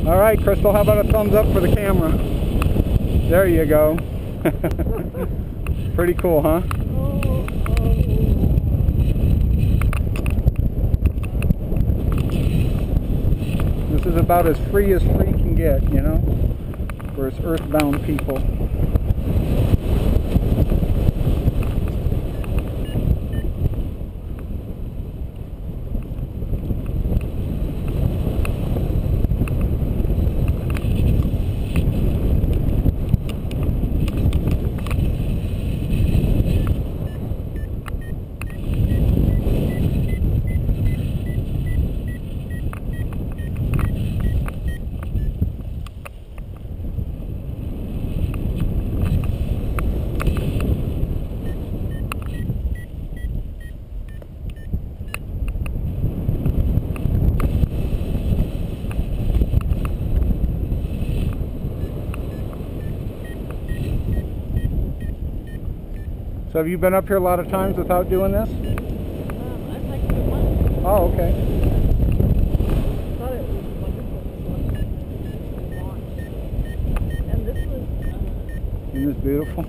All right, Crystal, how about a thumbs up for the camera? There you go. Pretty cool, huh? This is about as free can get, you know, for us earthbound people. So have you been up here a lot of times without doing this? I'd like to do one. Oh, okay. I thought it was wonderful this launch. And this was... Isn't this beautiful?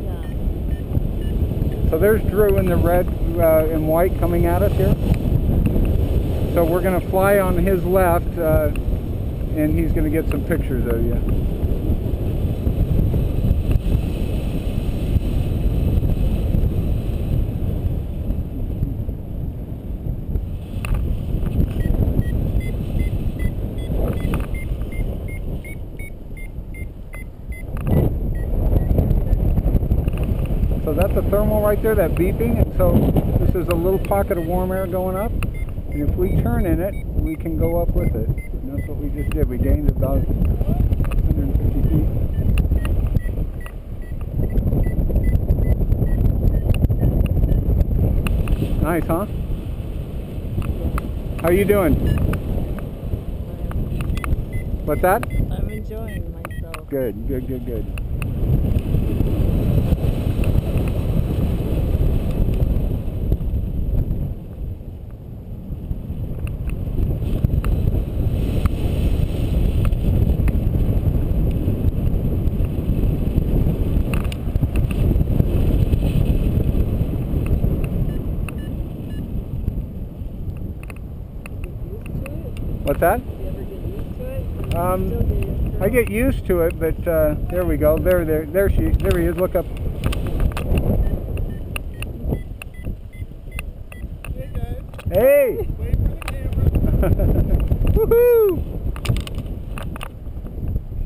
yeah. So there's Drew in the red and white coming at us here. So we're going to fly on his left, and he's going to get some pictures of you. So that's a thermal right there, that beeping, and so this is a little pocket of warm air going up, and if we turn in it, we can go up with it. And that's what we just did. We gained about 150 feet. Nice, huh? How are you doing? What's that? I'm enjoying myself. Good, good, good, good. What's that? Do you ever get used to it? I get used to it, but there we go. There he is. Look up. Hey guys. Hey! Wait for the camera. Woohoo!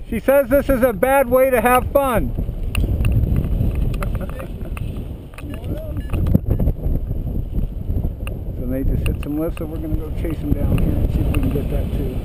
She says this is a bad way to have fun. So they just hit some lifts, so we're going to go chase them down here and see if we can get that too.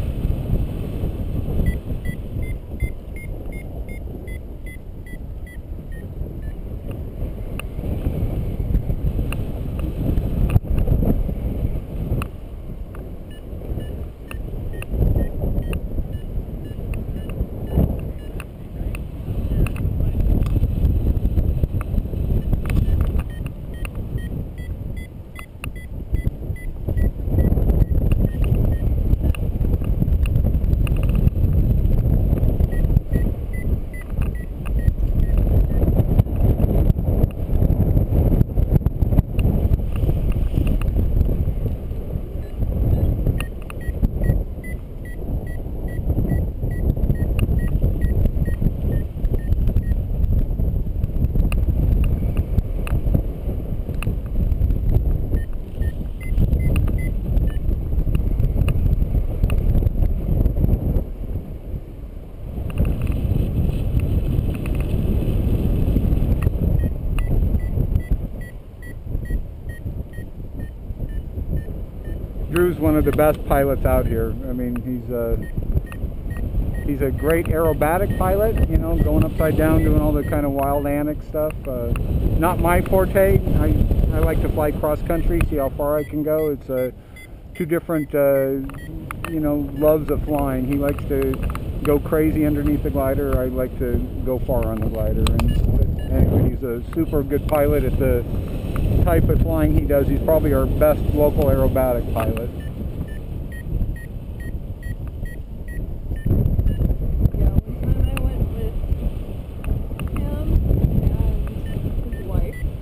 Drew's one of the best pilots out here. I mean, he's a great aerobatic pilot, you know, going upside down, doing all the kind of wild antic stuff. Not my forte. I like to fly cross country, see how far I can go. It's two different, you know, loves of flying. He likes to go crazy underneath the glider. I like to go far on the glider. And anyway, he's a super good pilot at the type of flying he does. He's probably our best local aerobatic pilot.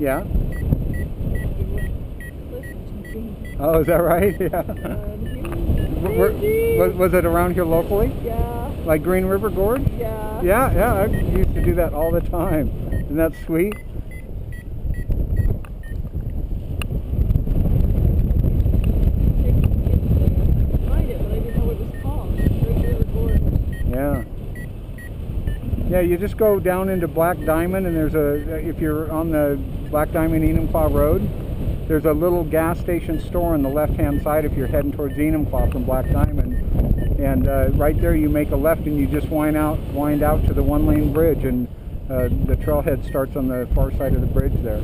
Yeah. We went cliff jumping. Oh, is that right? Yeah. He was crazy. Was it around here locally? Yeah. Like Green River Gorge? Yeah. Yeah, yeah. I used to do that all the time. Isn't that sweet? Find it, but I didn't know what it was called. Green River Gorge. Yeah. Yeah, you just go down into Black Diamond, and there's if you're on the Black Diamond Enumclaw Road, there's a little gas station store on the left-hand side if you're heading towards Enumclaw from Black Diamond. And right there you make a left and you just wind out to the one-lane bridge, and the trailhead starts on the far side of the bridge there.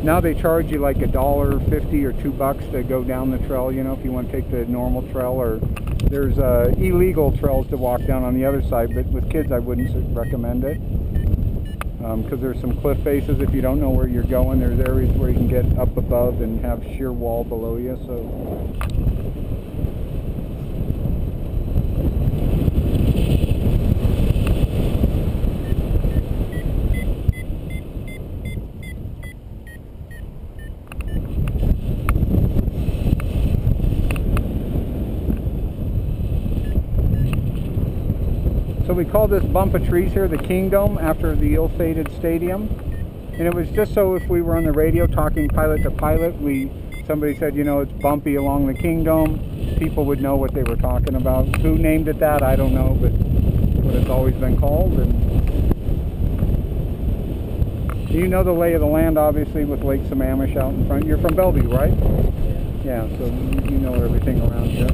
Now they charge you like $1.50 or $2 to go down the trail, you know, if you want to take the normal trail, or there's illegal trails to walk down on the other side, but with kids I wouldn't recommend it. Because there's some cliff faces. If you don't know where you're going, there's areas where you can get up above and have sheer wall below you. So we call this bump of trees here the Kingdom, after the ill-fated stadium. And it was just so if we were on the radio talking pilot to pilot, somebody said, you know, it's bumpy along the Kingdom, people would know what they were talking about. Who named it that, I don't know, but what it's always been called. And you know the lay of the land, obviously, with Lake Sammamish out in front. You're from Bellevue, right? Yeah, so you know everything around here.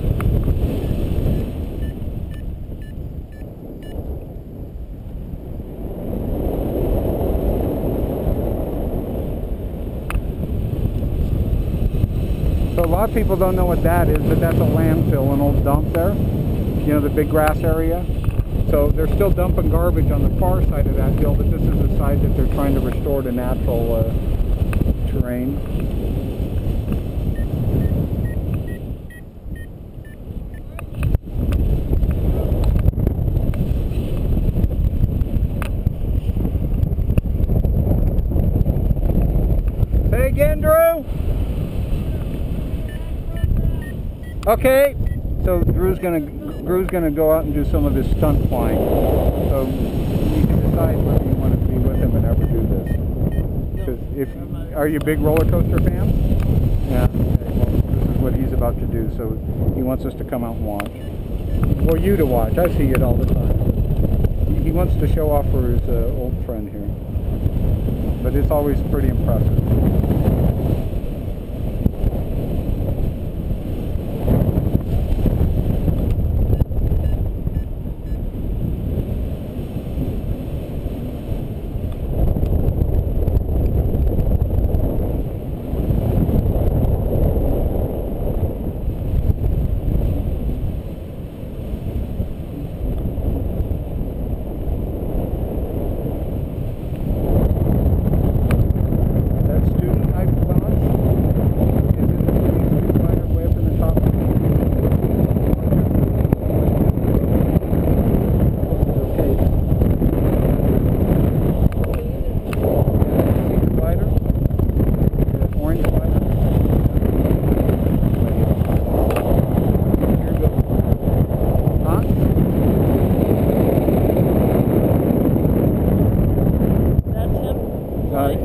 So a lot of people don't know what that is, but that's a landfill, an old dump there. You know, the big grass area. So they're still dumping garbage on the far side of that hill, but this is the side that they're trying to restore to natural terrain. Say again, Drew? Okay, so Drew's gonna go out and do some of his stunt flying. So you can decide whether you want to be with him and ever do this. 'Cause are you a big roller coaster fan? Yeah. Okay, well, this is what he's about to do. So he wants us to come out and watch, or you to watch. I see it all the time. He wants to show off for his old friend here, but it's always pretty impressive.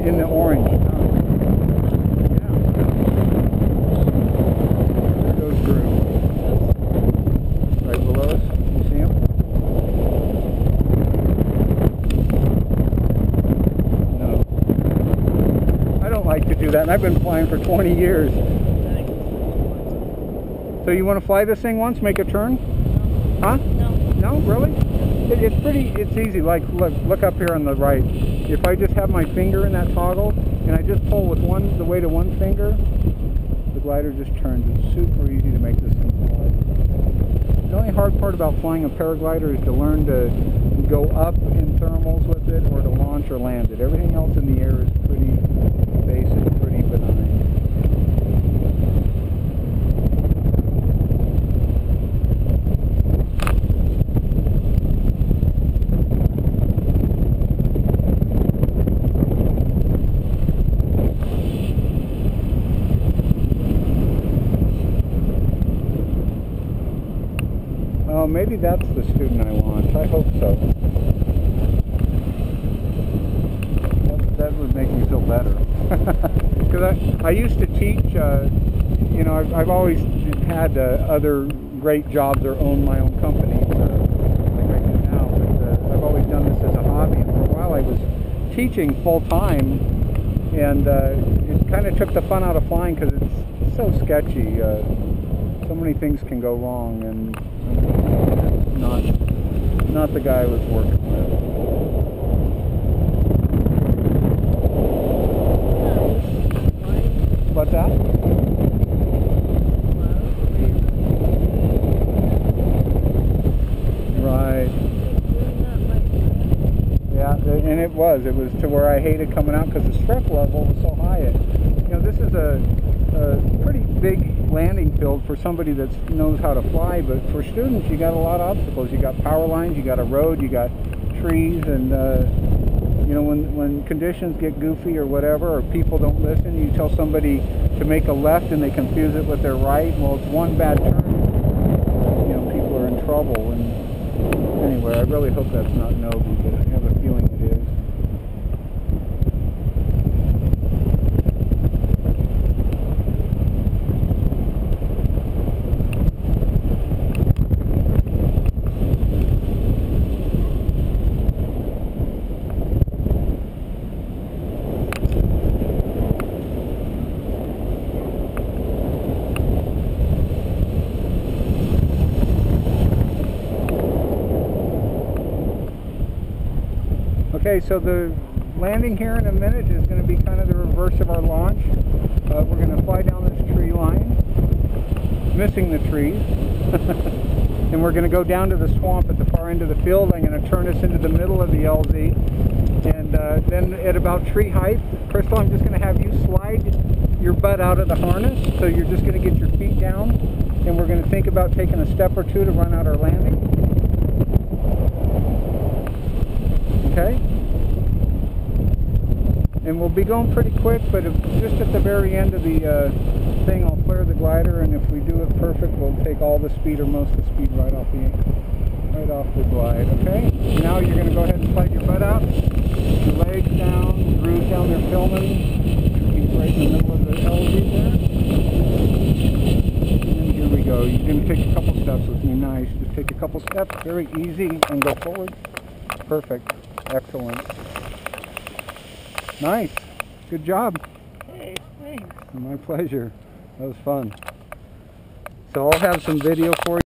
In the orange. Oh. Yeah. There goes Drew. Right below us. You see him? No. I don't like to do that, and I've been flying for 20 years. So you want to fly this thing once, make a turn? Huh? No. No, really? It's easy. Like, look up here on the right. If I just have my finger in that toggle, and I just pull with the weight of one finger, the glider just turns. It's super easy to make this thing fly. The only hard part about flying a paraglider is to learn to go up in thermals with it, or to launch or land it. Everything else in the air is pretty basic, pretty benign. Oh, maybe that's the student I want. I hope so. That would make me feel better. Because I used to teach, you know, I've always had other great jobs or owned my own company, like I do now. But I've always done this as a hobby. And for a while I was teaching full-time, and it kind of took the fun out of flying because it's so sketchy. So many things can go wrong, and not the guy I was working with. What's that? Right. Yeah, and it was to where I hated coming out because the stress level was so high. You know, this is a pretty big landing field for somebody that knows how to fly, but for students you got a lot of obstacles. You got power lines, you got a road, you got trees, and you know, when conditions get goofy or whatever, or people don't listen, you tell somebody to make a left and they confuse it with their right. Well, it's one bad turn, you know, people are in trouble. And anyway, I really hope that's not Nobu, but I have a feeling it is. Okay, so the landing here in a minute is going to be kind of the reverse of our launch. We're going to fly down this tree line, missing the trees, and we're going to go down to the swamp at the far end of the field. I'm going to turn us into the middle of the LZ, and then at about tree height, Crystal, I'm just going to have you slide your butt out of the harness, so you're just going to get your feet down, and we're going to think about taking a step or two to run out our landing. Okay? And we'll be going pretty quick, but just at the very end of the thing, I'll flare the glider, and if we do it perfect, we'll take all the speed or most of the speed right off the glide. Okay? Now you're going to go ahead and slide your butt out, your legs down, Drew's down there filming. He's right in the middle of the LZ there. And here we go. You're going to take a couple steps with me. Nice. Just take a couple steps, very easy, and go forward. Perfect. Excellent. Nice. Good job. Hey, thanks. My pleasure. That was fun. So I'll have some video for you.